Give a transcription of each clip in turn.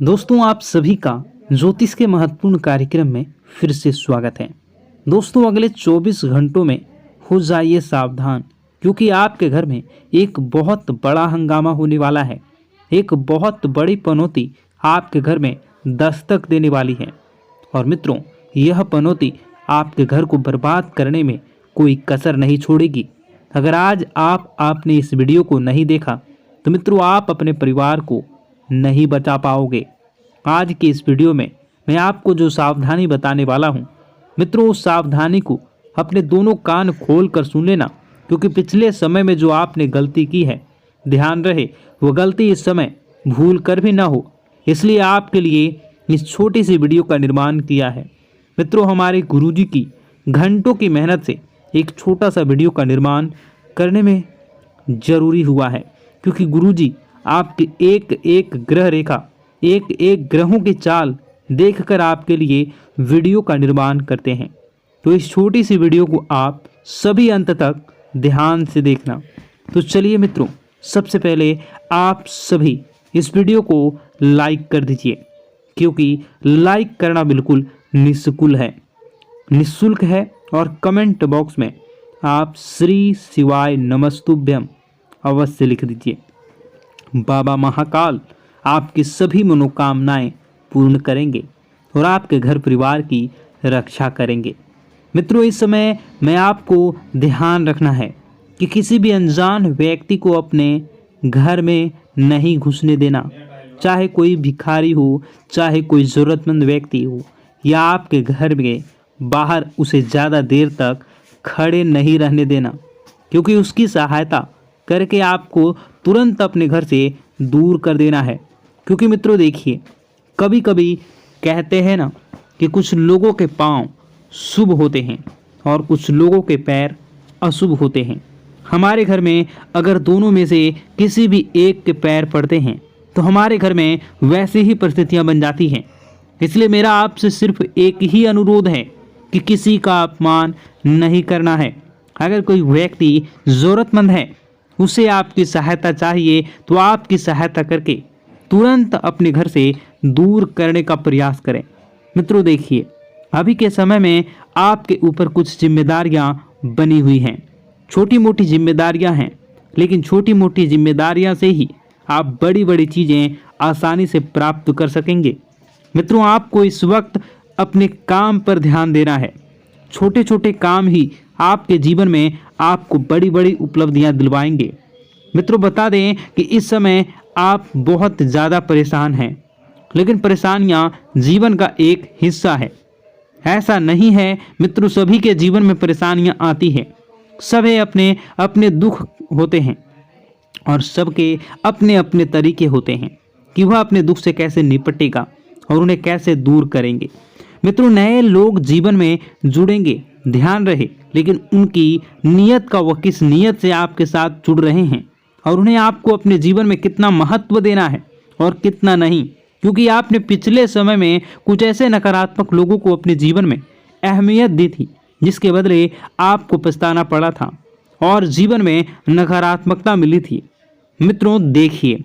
दोस्तों, आप सभी का ज्योतिष के महत्वपूर्ण कार्यक्रम में फिर से स्वागत है। दोस्तों, अगले 24 घंटों में हो जाइए सावधान, क्योंकि आपके घर में एक बहुत बड़ा हंगामा होने वाला है। एक बहुत बड़ी पनौती आपके घर में दस्तक देने वाली है। और मित्रों, यह पनौती आपके घर को बर्बाद करने में कोई कसर नहीं छोड़ेगी। अगर आज आपने इस वीडियो को नहीं देखा तो मित्रों, आप अपने परिवार को नहीं बचा पाओगे। आज के इस वीडियो में मैं आपको जो सावधानी बताने वाला हूं, मित्रों, उस सावधानी को अपने दोनों कान खोल कर सुन लेना, क्योंकि पिछले समय में जो आपने गलती की है, ध्यान रहे वो गलती इस समय भूल कर भी ना हो। इसलिए आपके लिए इस छोटी सी वीडियो का निर्माण किया है। मित्रों, हमारे गुरुजी की घंटों की मेहनत से एक छोटा सा वीडियो का निर्माण करने में जरूरी हुआ है, क्योंकि गुरुजी आपकी एक एक ग्रह रेखा, एक एक ग्रहों की चाल देखकर आपके लिए वीडियो का निर्माण करते हैं। तो इस छोटी सी वीडियो को आप सभी अंत तक ध्यान से देखना। तो चलिए मित्रों, सबसे पहले आप सभी इस वीडियो को लाइक कर दीजिए, क्योंकि लाइक करना बिल्कुल निःशुल्क है। और कमेंट बॉक्स में आप श्री शिवाय नमस्तुभ्यम अवश्य लिख दीजिए। बाबा महाकाल आपकी सभी मनोकामनाएं पूर्ण करेंगे और आपके घर परिवार की रक्षा करेंगे। मित्रों, इस समय मैं आपको ध्यान रखना है कि किसी भी अनजान व्यक्ति को अपने घर में नहीं घुसने देना। चाहे कोई भिखारी हो, चाहे कोई ज़रूरतमंद व्यक्ति हो, या आपके घर में बाहर उसे ज़्यादा देर तक खड़े नहीं रहने देना, क्योंकि उसकी सहायता करके आपको तुरंत अपने घर से दूर कर देना है। क्योंकि मित्रों देखिए, कभी कभी कहते हैं ना कि कुछ लोगों के पांव शुभ होते हैं और कुछ लोगों के पैर अशुभ होते हैं। हमारे घर में अगर दोनों में से किसी भी एक के पैर पड़ते हैं तो हमारे घर में वैसी ही परिस्थितियां बन जाती हैं। इसलिए मेरा आपसे सिर्फ एक ही अनुरोध है कि किसी का अपमान नहीं करना है। अगर कोई व्यक्ति ज़रूरतमंद है, उसे आपकी सहायता चाहिए, तो आपकी सहायता करके तुरंत अपने घर से दूर करने का प्रयास करें। मित्रों देखिए, अभी के समय में आपके ऊपर कुछ जिम्मेदारियां बनी हुई हैं। छोटी मोटी जिम्मेदारियां हैं, लेकिन छोटी मोटी जिम्मेदारियां से ही आप बड़ी बड़ी चीज़ें आसानी से प्राप्त कर सकेंगे। मित्रों, आपको इस वक्त अपने काम पर ध्यान देना है। छोटे छोटे काम ही आपके जीवन में आपको बड़ी बड़ी उपलब्धियां दिलवाएंगे। मित्रों, बता दें कि इस समय आप बहुत ज़्यादा परेशान हैं, लेकिन परेशानियां जीवन का एक हिस्सा है। ऐसा नहीं है मित्रों, सभी के जीवन में परेशानियां आती हैं। सभी अपने अपने दुख होते हैं और सबके अपने अपने तरीके होते हैं कि वह अपने दुख से कैसे निपटेगा और उन्हें कैसे दूर करेंगे। मित्रों, नए लोग जीवन में जुड़ेंगे, ध्यान रहे, लेकिन उनकी नीयत का, वह किस नीयत से आपके साथ जुड़ रहे हैं और उन्हें आपको अपने जीवन में कितना महत्व देना है और कितना नहीं। क्योंकि आपने पिछले समय में कुछ ऐसे नकारात्मक लोगों को अपने जीवन में अहमियत दी थी, जिसके बदले आपको पछताना पड़ा था और जीवन में नकारात्मकता मिली थी। मित्रों देखिए,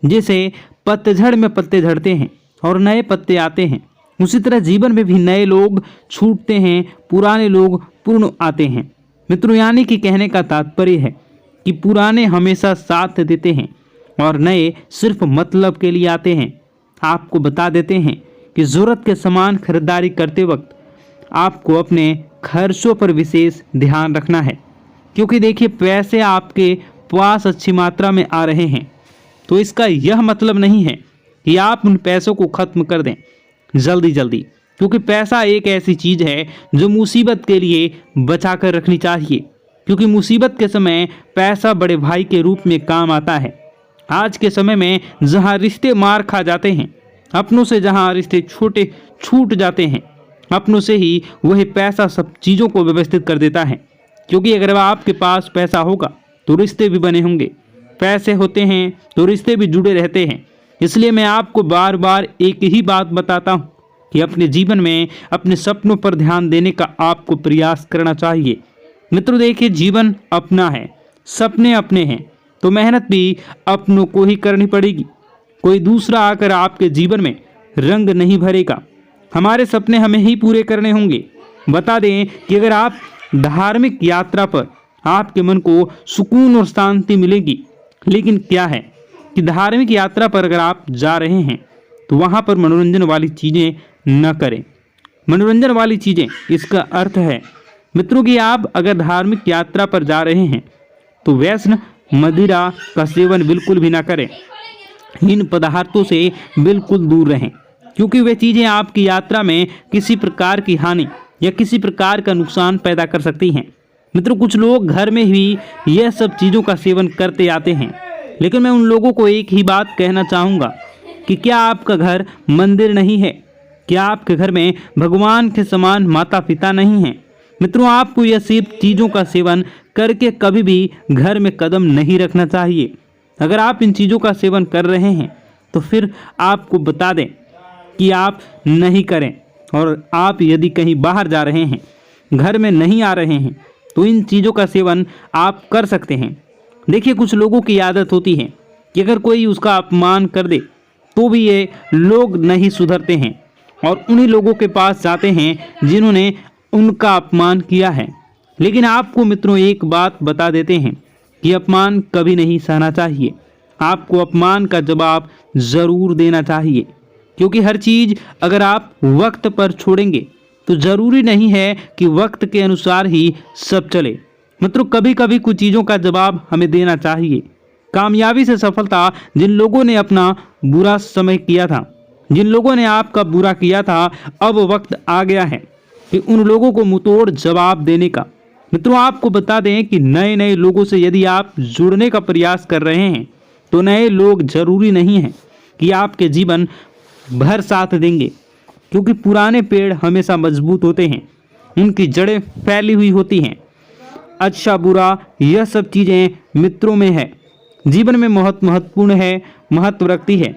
जैसे पतझड़ में पत्ते झड़ते हैं और नए पत्ते आते हैं, उसी तरह जीवन में भी नए लोग छूटते हैं, पुराने लोग पूर्ण आते हैं। मित्रों, यानी कि कहने का तात्पर्य है कि पुराने हमेशा साथ देते हैं और नए सिर्फ मतलब के लिए आते हैं। आपको बता देते हैं कि ज़रूरत के सामान खरीदारी करते वक्त आपको अपने खर्चों पर विशेष ध्यान रखना है, क्योंकि देखिए, पैसे आपके पास अच्छी मात्रा में आ रहे हैं, तो इसका यह मतलब नहीं है कि आप उन पैसों को खत्म कर दें जल्दी जल्दी, क्योंकि पैसा एक ऐसी चीज़ है जो मुसीबत के लिए बचा कर रखनी चाहिए। क्योंकि मुसीबत के समय पैसा बड़े भाई के रूप में काम आता है। आज के समय में जहां रिश्ते मार खा जाते हैं, अपनों से जहां रिश्ते छोटे छूट जाते हैं, अपनों से ही वही पैसा सब चीज़ों को व्यवस्थित कर देता है। क्योंकि अगर आपके पास पैसा होगा तो रिश्ते भी बने होंगे, पैसे होते हैं तो रिश्ते भी जुड़े रहते हैं। इसलिए मैं आपको बार बार एक ही बात बताता हूँ कि अपने जीवन में अपने सपनों पर ध्यान देने का आपको प्रयास करना चाहिए। मित्रों देखिए, जीवन अपना है, सपने अपने हैं, तो मेहनत भी अपनों को ही करनी पड़ेगी। कोई दूसरा आकर आपके जीवन में रंग नहीं भरेगा। हमारे सपने हमें ही पूरे करने होंगे। बता दें कि अगर आप धार्मिक यात्रा पर आपके मन को सुकून और शांति मिलेगी, लेकिन क्या है कि धार्मिक यात्रा पर अगर आप जा रहे हैं तो वहाँ पर मनोरंजन वाली चीज़ें न करें। मनोरंजन वाली चीज़ें, इसका अर्थ है मित्रों कि आप अगर धार्मिक यात्रा पर जा रहे हैं तो व्यसन मदिरा का सेवन बिल्कुल भी ना करें। इन पदार्थों से बिल्कुल दूर रहें, क्योंकि वे चीज़ें आपकी यात्रा में किसी प्रकार की हानि या किसी प्रकार का नुकसान पैदा कर सकती हैं। मित्रों, कुछ लोग घर में ही यह सब चीज़ों का सेवन करते आते हैं, लेकिन मैं उन लोगों को एक ही बात कहना चाहूँगा कि क्या आपका घर मंदिर नहीं है? क्या आपके घर में भगवान के समान माता पिता नहीं हैं? मित्रों, आपको यह सब चीज़ों का सेवन करके कभी भी घर में कदम नहीं रखना चाहिए। अगर आप इन चीज़ों का सेवन कर रहे हैं तो फिर आपको बता दें कि आप नहीं करें, और आप यदि कहीं बाहर जा रहे हैं, घर में नहीं आ रहे हैं, तो इन चीज़ों का सेवन आप कर सकते हैं। देखिए, कुछ लोगों की आदत होती है कि अगर कोई उसका अपमान कर दे तो भी ये लोग नहीं सुधरते हैं और उन्हीं लोगों के पास जाते हैं जिन्होंने उनका अपमान किया है। लेकिन आपको मित्रों एक बात बता देते हैं कि अपमान कभी नहीं सहना चाहिए। आपको अपमान का जवाब ज़रूर देना चाहिए, क्योंकि हर चीज़ अगर आप वक्त पर छोड़ेंगे तो ज़रूरी नहीं है कि वक्त के अनुसार ही सब चले। मित्रों, कभी कभी कुछ चीज़ों का जवाब हमें देना चाहिए। कामयाबी से सफलता, जिन लोगों ने अपना बुरा समय किया था, जिन लोगों ने आपका बुरा किया था, अब वक्त आ गया है कि उन लोगों को मुंहतोड़ जवाब देने का। मित्रों, आपको बता दें कि नए नए लोगों से यदि आप जुड़ने का प्रयास कर रहे हैं तो नए लोग जरूरी नहीं हैं कि आपके जीवन भर साथ देंगे, क्योंकि पुराने पेड़ हमेशा मजबूत होते हैं, उनकी जड़ें फैली हुई होती हैं। अच्छा बुरा यह सब चीज़ें मित्रों में है, जीवन में बहुत महत्वपूर्ण है, महत्व रखती है।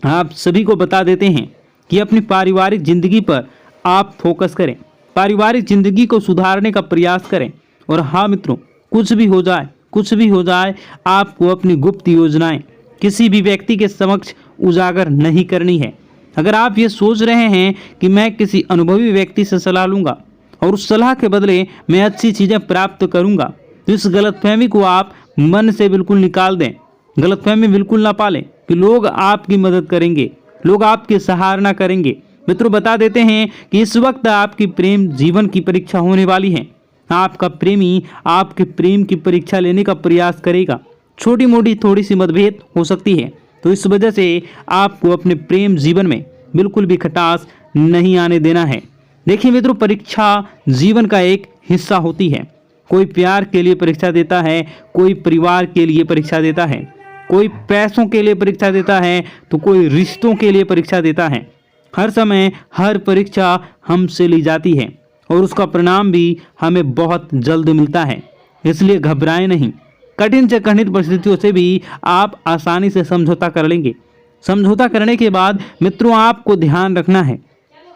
आप सभी को बता देते हैं कि अपनी पारिवारिक जिंदगी पर आप फोकस करें, पारिवारिक जिंदगी को सुधारने का प्रयास करें। और हाँ मित्रों, कुछ भी हो जाए, कुछ भी हो जाए, आपको अपनी गुप्त योजनाएं किसी भी व्यक्ति के समक्ष उजागर नहीं करनी है। अगर आप ये सोच रहे हैं कि मैं किसी अनुभवी व्यक्ति से सलाह लूँगा और उस सलाह के बदले मैं अच्छी चीज़ें प्राप्त करूँगा, तो इस गलतफहमी को आप मन से बिल्कुल निकाल दें। गलतफहमी बिल्कुल ना पालें कि लोग आपकी मदद करेंगे, लोग आपकी सराहना करेंगे। मित्रों, बता देते हैं कि इस वक्त आपकी प्रेम जीवन की परीक्षा होने वाली है। आपका प्रेमी आपके प्रेम की परीक्षा लेने का प्रयास करेगा। छोटी मोटी थोड़ी सी मतभेद हो सकती है, तो इस वजह से आपको अपने प्रेम जीवन में बिल्कुल भी खटास नहीं आने देना है। देखिए मित्रों, परीक्षा जीवन का एक हिस्सा होती है। कोई प्यार के लिए परीक्षा देता है, कोई परिवार के लिए परीक्षा देता है, कोई पैसों के लिए परीक्षा देता है, तो कोई रिश्तों के लिए परीक्षा देता है। हर समय हर परीक्षा हमसे ली जाती है और उसका परिणाम भी हमें बहुत जल्द मिलता है। इसलिए घबराएं नहीं। कठिन से कठिन परिस्थितियों से भी आप आसानी से समझौता कर लेंगे। समझौता करने के बाद मित्रों, आपको ध्यान रखना है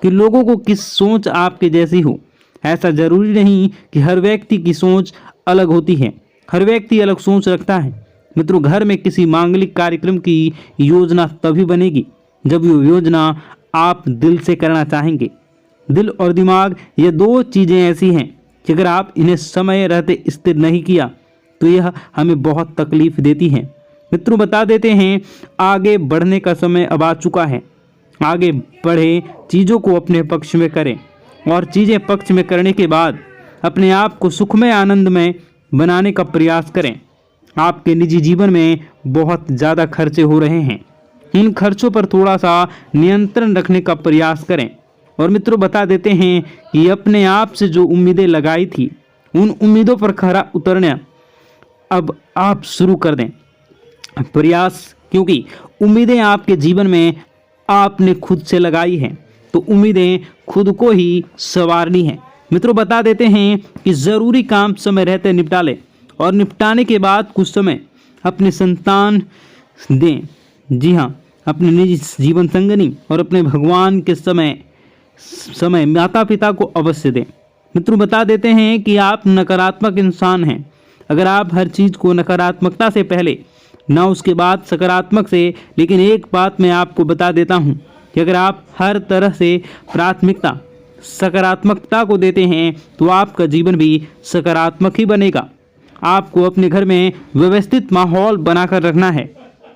कि लोगों को किस सोच आपके जैसी हो। ऐसा जरूरी नहीं कि हर व्यक्ति की सोच अलग होती है, हर व्यक्ति अलग सोच रखता है। मित्रों, घर में किसी मांगलिक कार्यक्रम की योजना तभी बनेगी जब वो योजना आप दिल से करना चाहेंगे। दिल और दिमाग, ये दो चीज़ें ऐसी हैं कि अगर आप इन्हें समय रहते स्थिर नहीं किया तो यह हमें बहुत तकलीफ देती हैं। मित्रों, बता देते हैं आगे बढ़ने का समय अब आ चुका है। आगे बढ़े, चीज़ों को अपने पक्ष में करें और चीज़ें पक्ष में करने के बाद अपने आप को सुखमय आनंदमय बनाने का प्रयास करें। आपके निजी जीवन में बहुत ज़्यादा खर्चे हो रहे हैं, इन खर्चों पर थोड़ा सा नियंत्रण रखने का प्रयास करें। और मित्रों, बता देते हैं कि अपने आप से जो उम्मीदें लगाई थी, उन उम्मीदों पर खरा उतरना अब आप शुरू कर दें प्रयास, क्योंकि उम्मीदें आपके जीवन में आपने खुद से लगाई हैं, तो उम्मीदें खुद को ही संवारनी है। मित्रों, बता देते हैं कि ज़रूरी काम समय रहते निपटा लें और निपटाने के बाद कुछ समय अपने संतान दें। जी हाँ, अपने निजी जीवन संगनी और अपने भगवान के समय माता पिता को अवश्य दें। मित्रों, बता देते हैं कि आप नकारात्मक इंसान हैं। अगर आप हर चीज़ को नकारात्मकता से पहले ना उसके बाद सकारात्मक से। लेकिन एक बात मैं आपको बता देता हूँ कि अगर आप हर तरह से प्राथमिकता सकारात्मकता को देते हैं तो आपका जीवन भी सकारात्मक ही बनेगा। आपको अपने घर में व्यवस्थित माहौल बनाकर रखना है।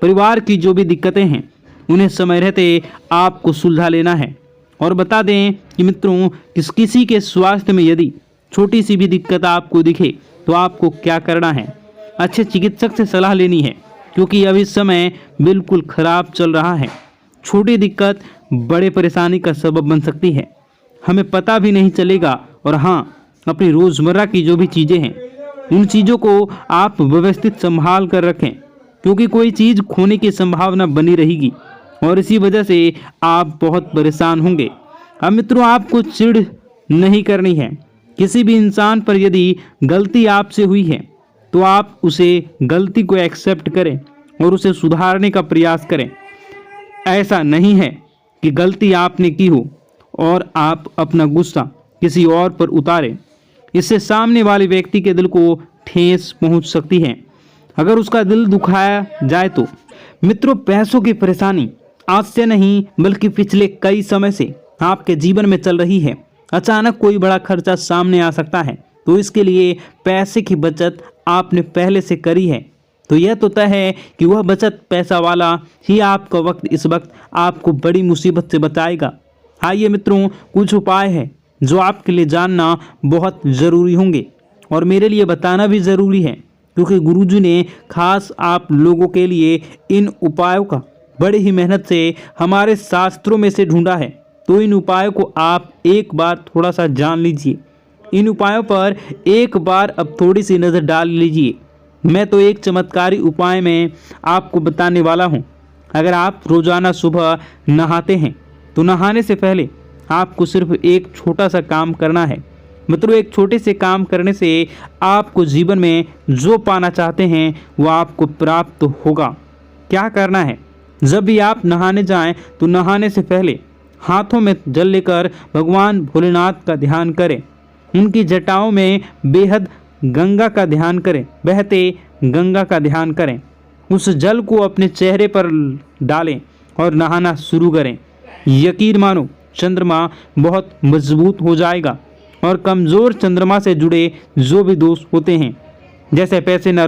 परिवार की जो भी दिक्कतें हैं उन्हें समय रहते आपको सुलझा लेना है। और बता दें कि मित्रों, किसी के स्वास्थ्य में यदि छोटी सी भी दिक्कत आपको दिखे तो आपको क्या करना है, अच्छे चिकित्सक से सलाह लेनी है, क्योंकि अभी समय बिल्कुल खराब चल रहा है। छोटी दिक्कत बड़े परेशानी का सबब बन सकती है, हमें पता भी नहीं चलेगा। और हाँ, अपनी रोज़मर्रा की जो भी चीज़ें हैं उन चीज़ों को आप व्यवस्थित संभाल कर रखें, क्योंकि कोई चीज़ खोने की संभावना बनी रहेगी और इसी वजह से आप बहुत परेशान होंगे। अब मित्रों, आपको चिढ़ नहीं करनी है। किसी भी इंसान पर यदि गलती आपसे हुई है तो आप उसे गलती को एक्सेप्ट करें और उसे सुधारने का प्रयास करें। ऐसा नहीं है कि गलती आपने की हो और आप अपना गुस्सा किसी और पर उतारें। इससे सामने वाले व्यक्ति के दिल को ठेस पहुंच सकती है, अगर उसका दिल दुखाया जाए तो। मित्रों, पैसों की परेशानी आज से नहीं बल्कि पिछले कई समय से आपके जीवन में चल रही है। अचानक कोई बड़ा खर्चा सामने आ सकता है, तो इसके लिए पैसे की बचत आपने पहले से करी है तो यह तो तय है कि वह बचत पैसा वाला ही आपका वक्त इस वक्त आपको बड़ी मुसीबत से बचाएगा। आइए मित्रों, कुछ उपाय है जो आपके लिए जानना बहुत ज़रूरी होंगे और मेरे लिए बताना भी ज़रूरी है, क्योंकि गुरुजी ने खास आप लोगों के लिए इन उपायों का बड़ी ही मेहनत से हमारे शास्त्रों में से ढूंढा है। तो इन उपायों को आप एक बार थोड़ा सा जान लीजिए। इन उपायों पर एक बार अब थोड़ी सी नज़र डाल लीजिए। मैं तो एक चमत्कारी उपाय में आपको बताने वाला हूँ। अगर आप रोज़ाना सुबह नहाते हैं तो नहाने से पहले आपको सिर्फ एक छोटा सा काम करना है। मित्रों, एक छोटे से काम करने से आपको जीवन में जो पाना चाहते हैं वो आपको प्राप्त होगा। क्या करना है, जब भी आप नहाने जाएं तो नहाने से पहले हाथों में जल लेकर भगवान भोलेनाथ का ध्यान करें। उनकी जटाओं में बेहद गंगा का ध्यान करें, बहते गंगा का ध्यान करें। उस जल को अपने चेहरे पर डालें और नहाना शुरू करें। यकीन मानो, चंद्रमा बहुत मजबूत हो जाएगा और कमज़ोर चंद्रमा से जुड़े जो भी दोष होते हैं, जैसे पैसे न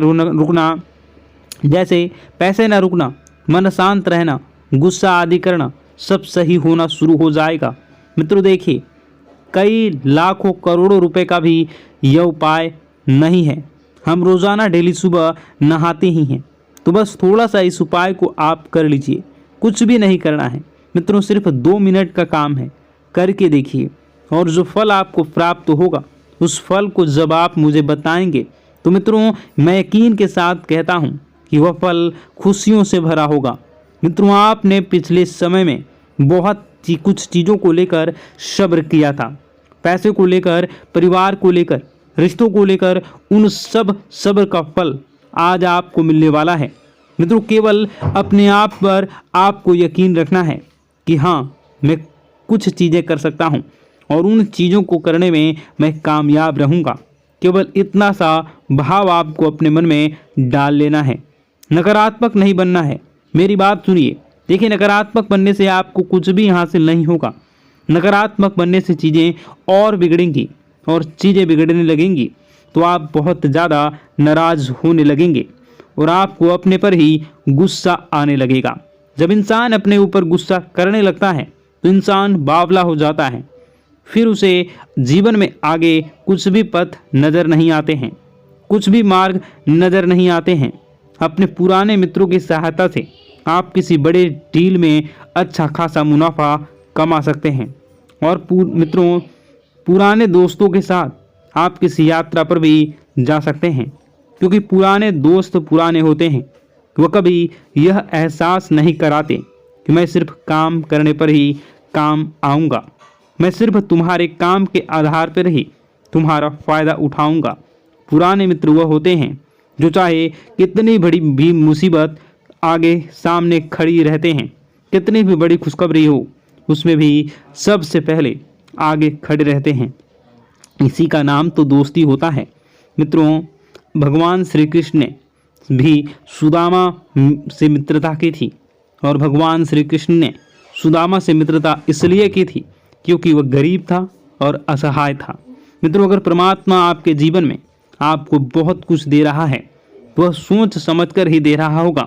रुकना, मन शांत रहना, गुस्सा आदि करना, सब सही होना शुरू हो जाएगा। मित्रों देखिए, कई लाखों करोड़ों रुपए का भी यह उपाय नहीं है। हम रोज़ाना डेली सुबह नहाते ही हैं, तो बस थोड़ा सा इस उपाय को आप कर लीजिए। कुछ भी नहीं करना है मित्रों, सिर्फ 2 मिनट का काम है, करके देखिए। और जो फल आपको प्राप्त होगा उस फल को जब आप मुझे बताएंगे तो मित्रों, मैं यकीन के साथ कहता हूँ कि वह फल खुशियों से भरा होगा। मित्रों, आपने पिछले समय में बहुत कुछ चीज़ों को लेकर सब्र किया था, पैसे को लेकर, परिवार को लेकर, रिश्तों को लेकर, उन सब सब्र का फल आज आपको मिलने वाला है। मित्रों, केवल अपने आप पर आपको यकीन रखना है कि हाँ, मैं कुछ चीज़ें कर सकता हूँ और उन चीज़ों को करने में मैं कामयाब रहूँगा। केवल इतना सा भाव आपको अपने मन में डाल लेना है। नकारात्मक नहीं बनना है। मेरी बात सुनिए। देखिए, नकारात्मक बनने से आपको कुछ भी हासिल नहीं होगा। नकारात्मक बनने से चीज़ें और बिगड़ेंगी और चीज़ें बिगड़ने लगेंगी तो आप बहुत ज़्यादा नाराज़ होने लगेंगे और आपको अपने पर ही गुस्सा आने लगेगा। जब इंसान अपने ऊपर गुस्सा करने लगता है तो इंसान बावला हो जाता है, फिर उसे जीवन में आगे कुछ भी पथ नज़र नहीं आते हैं, कुछ भी मार्ग नज़र नहीं आते हैं। अपने पुराने मित्रों की सहायता से आप किसी बड़े डील में अच्छा खासा मुनाफा कमा सकते हैं और मित्रों, पुराने दोस्तों के साथ आप किसी यात्रा पर भी जा सकते हैं, क्योंकि पुराने दोस्त पुराने होते हैं। वह कभी यह एहसास नहीं कराते कि मैं सिर्फ काम करने पर ही काम आऊँगा, मैं सिर्फ तुम्हारे काम के आधार पर ही तुम्हारा फ़ायदा उठाऊँगा। पुराने मित्र वह होते हैं जो चाहे कितनी बड़ी भी मुसीबत आगे सामने खड़ी रहते हैं, कितनी भी बड़ी खुशखबरी हो उसमें भी सबसे पहले आगे खड़े रहते हैं। इसी का नाम तो दोस्ती होता है। मित्रों, भगवान श्री कृष्ण ने भी सुदामा से मित्रता की थी और भगवान श्री कृष्ण ने सुदामा से मित्रता इसलिए की थी क्योंकि वह गरीब था और असहाय था। मित्रों, अगर परमात्मा आपके जीवन में आपको बहुत कुछ दे रहा है तो वह सोच समझकर ही दे रहा होगा।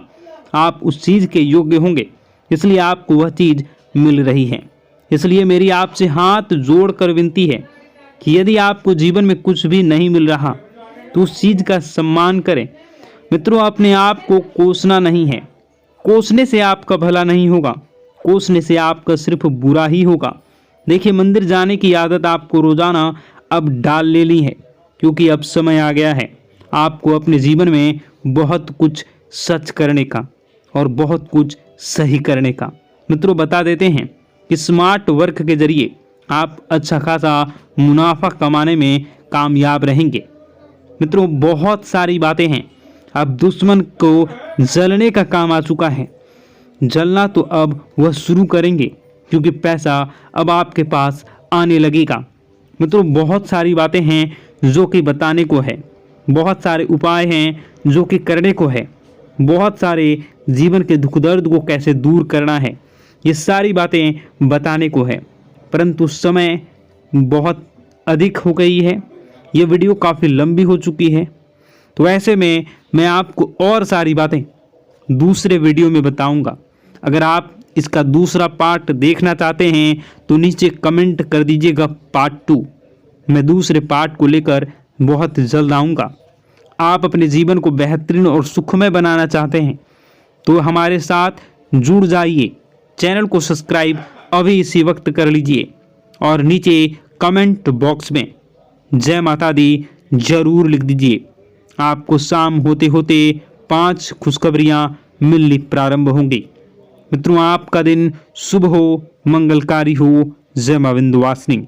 आप उस चीज़ के योग्य होंगे, इसलिए आपको वह चीज़ मिल रही है। इसलिए मेरी आपसे हाथ जोड़कर विनती है कि यदि आपको जीवन में कुछ भी नहीं मिल रहा तो उस चीज़ का सम्मान करें। मित्रों, अपने आप को कोसना नहीं है। कोसने से आपका भला नहीं होगा, कोसने से आपका सिर्फ बुरा ही होगा। देखिए, मंदिर जाने की आदत आपको रोजाना अब डाल लेनी है, क्योंकि अब समय आ गया है आपको अपने जीवन में बहुत कुछ सच करने का और बहुत कुछ सही करने का। मित्रों, बता देते हैं कि स्मार्ट वर्क के जरिए आप अच्छा खासा मुनाफा कमाने में कामयाब रहेंगे। मित्रों, बहुत सारी बातें हैं। अब दुश्मन को जलने का काम आ चुका है। जलना तो अब वह शुरू करेंगे, क्योंकि पैसा अब आपके पास आने लगेगा। मित्रों, बहुत सारी बातें हैं जो कि बताने को है, बहुत सारे उपाय हैं जो कि करने को है, बहुत सारे जीवन के दुख दर्द को कैसे दूर करना है, ये सारी बातें बताने को है। परंतु समय बहुत अधिक हो गई है, ये वीडियो काफ़ी लंबी हो चुकी है, तो ऐसे में मैं आपको और सारी बातें दूसरे वीडियो में बताऊंगा। अगर आप इसका दूसरा पार्ट देखना चाहते हैं तो नीचे कमेंट कर दीजिएगा पार्ट 2। मैं दूसरे पार्ट को लेकर बहुत जल्द आऊँगा। आप अपने जीवन को बेहतरीन और सुखमय बनाना चाहते हैं तो हमारे साथ जुड़ जाइए। चैनल को सब्सक्राइब अभी इसी वक्त कर लीजिए और नीचे कमेंट बॉक्स में जय माता दी जरूर लिख दीजिए। आपको शाम होते होते 5 खुशखबरियाँ मिलनी प्रारंभ होंगी। मित्रों, आपका दिन शुभ हो, मंगलकारी हो। जय मां विंध्यवासिनी।